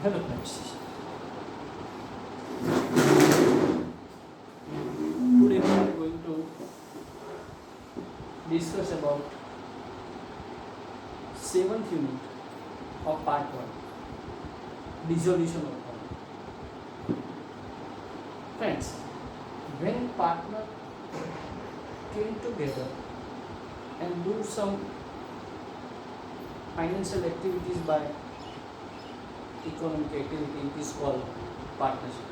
Hello friends. Today we are going to discuss about seventh unit of part 1, dissolution of bond. Friends, when partners came together and do some financial activities by economic activity, it is called partnership.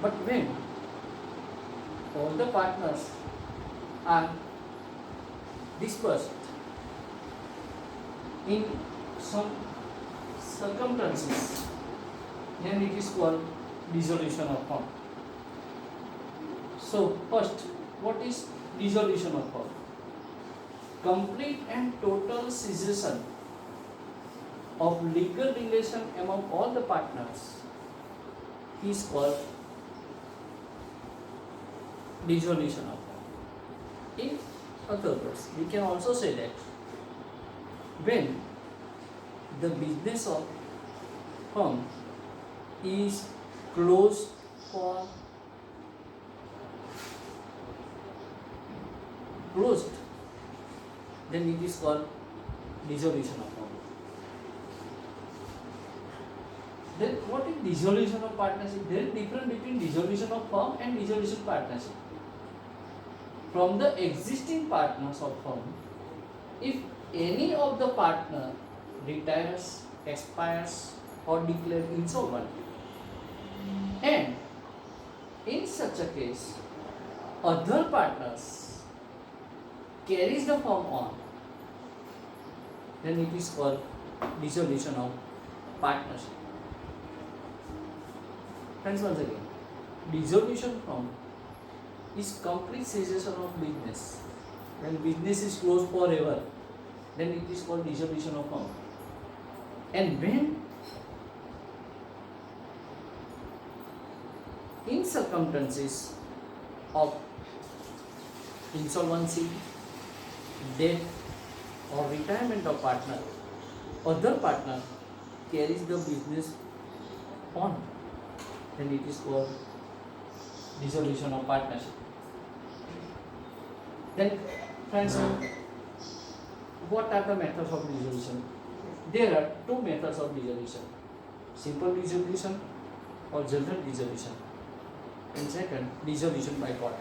But when all the partners are dispersed in some circumstances, then it is called dissolution of firm. So first, what is dissolution of firm? Complete and total cessation of legal relation among all the partners is called dissolution of firm. In other words, we can also say that when the business of firm is closed for closed, then it is called dissolution of firm. Then what is dissolution of partnership? There is difference between dissolution of firm and dissolution partnership. From the existing partners of firm, if any of the partner retires, expires or declared insolvent, and in such a case other partners carries the firm on, then it is called dissolution of partnership. Friends, once again, dissolution firm is complete cessation of business. When business is closed forever, then it is called dissolution of firm. And when in circumstances of insolvency, death or retirement of partner, other partner carries the business on, then it is called dissolution of partnership. Then friends, what are the methods of dissolution? There are two methods of dissolution: simple dissolution or general dissolution, and second, dissolution by court.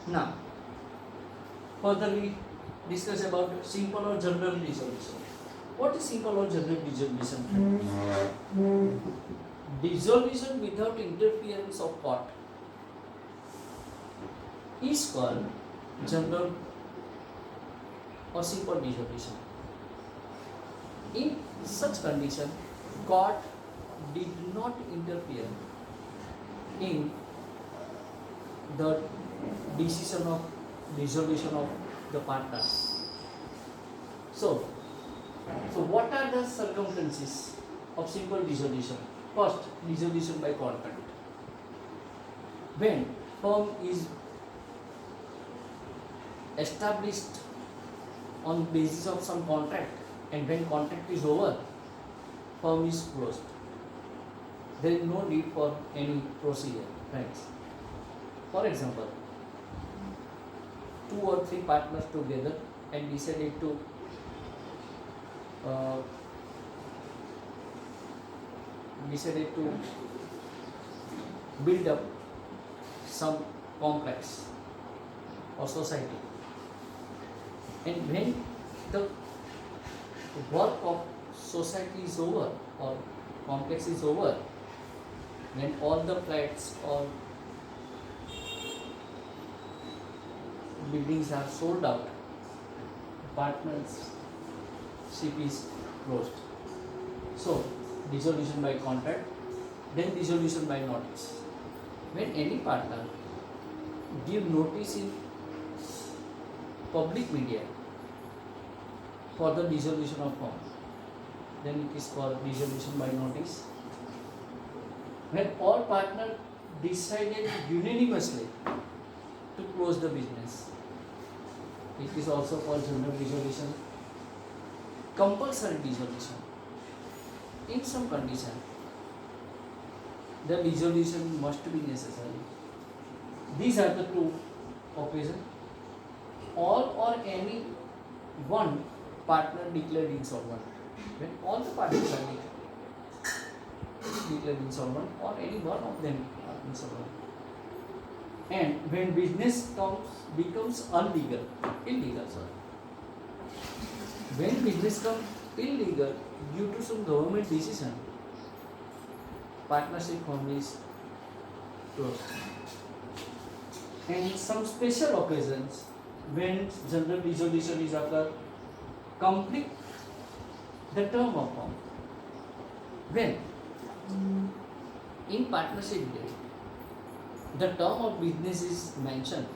Now, further we discuss about simple or general dissolution. What is simple or general dissolution? Dissolution without interference of court is called general or simple dissolution. In such condition, court did not interfere in the decision of dissolution of the partners. So what are the circumstances of simple dissolution? First, dissolution by contract. When firm is established on basis of some contract, and when contract is over, firm is closed. There is no need for any procedure, friends. For example, 2 or 3 partners together and decided to build up some complex or society, and when the work of society is over or complex is over, when all the flats or buildings are sold out, partnership is closed. So dissolution by contract, then dissolution by notice. When any partner give notice in public media for the dissolution of firm, then it is called dissolution by notice. When all partners decided unanimously to close the business, it is also called general dissolution. Compulsory dissolution. in some condition the dissolution must be necessary. These are the two occasions. All or any one partner declared insolvent. When all the parties are declared insolvent, or any one of them are insolvent, and when business becomes illegal, sorry. When business becomes illegal due to some government decision, partnership firm is closed. And some special occasions when general dissolution is occurred, complete the term of firm. When in partnership deed the term of business is mentioned,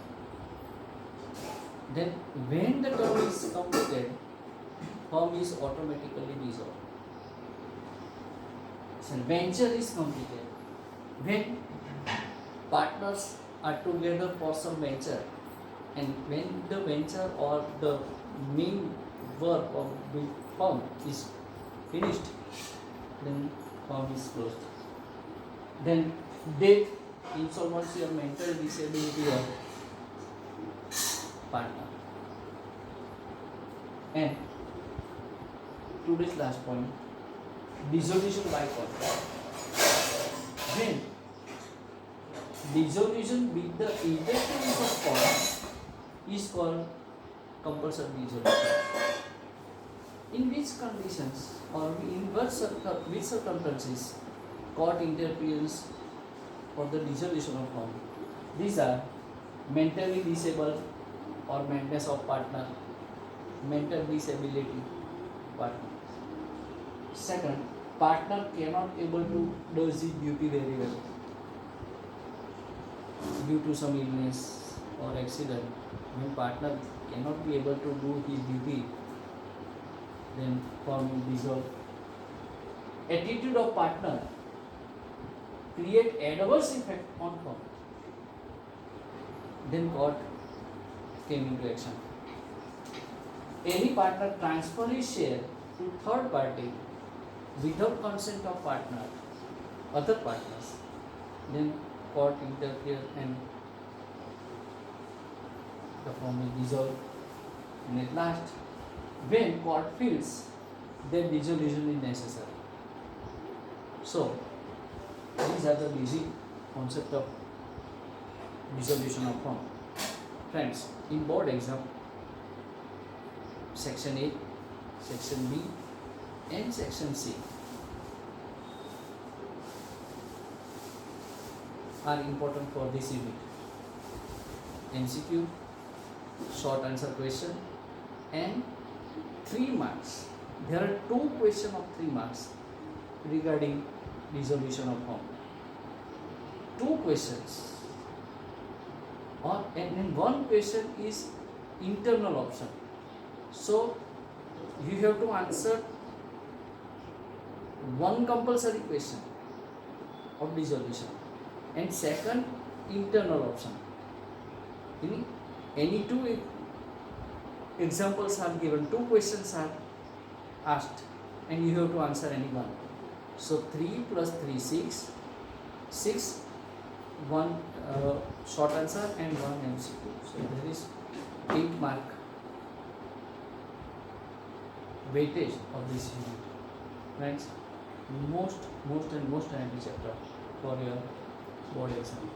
then when the term is completed, firm is automatically dissolved. So venture is completed when partners are together for some venture, and when the venture or the main work of the firm is finished, then firm is closed. Then death, insolvency or mental disability of partner. And today's last point, dissolution by contract. When dissolution with the effectiveness of firm is called compulsory dissolution. In which conditions or in which circumstances court interference for the dissolution of firm? These are mentally disabled or madness of partner, mental disability partner. Second, partner cannot able to do his duty very well due to some illness or accident. When partner cannot be able to do his duty, then firm will dissolve. Attitude of partner create adverse effect on firm, then court came into action. Any partner transfer his share to third party without consent of partner, other partners, then court interfere and the firm is dissolved. And at last, when court feels that dissolution is necessary. So these are the basic concept of dissolution of firm. Friends, in board exam, section A, section B and section C are important for this unit. MCQ, short answer question and 3 marks. There are 2 questions of 3 marks regarding dissolution of firm. 2 questions, and 1 question is internal option. So you have to answer 1 compulsory question of dissolution and second internal option. Any 2 examples are given, 2 questions are asked and you have to answer any one. So 3 plus 3, 6, 1 short answer and 1 MCQ. So there is 8 mark weightage of this unit. Friends, most handy chapter for your board exam.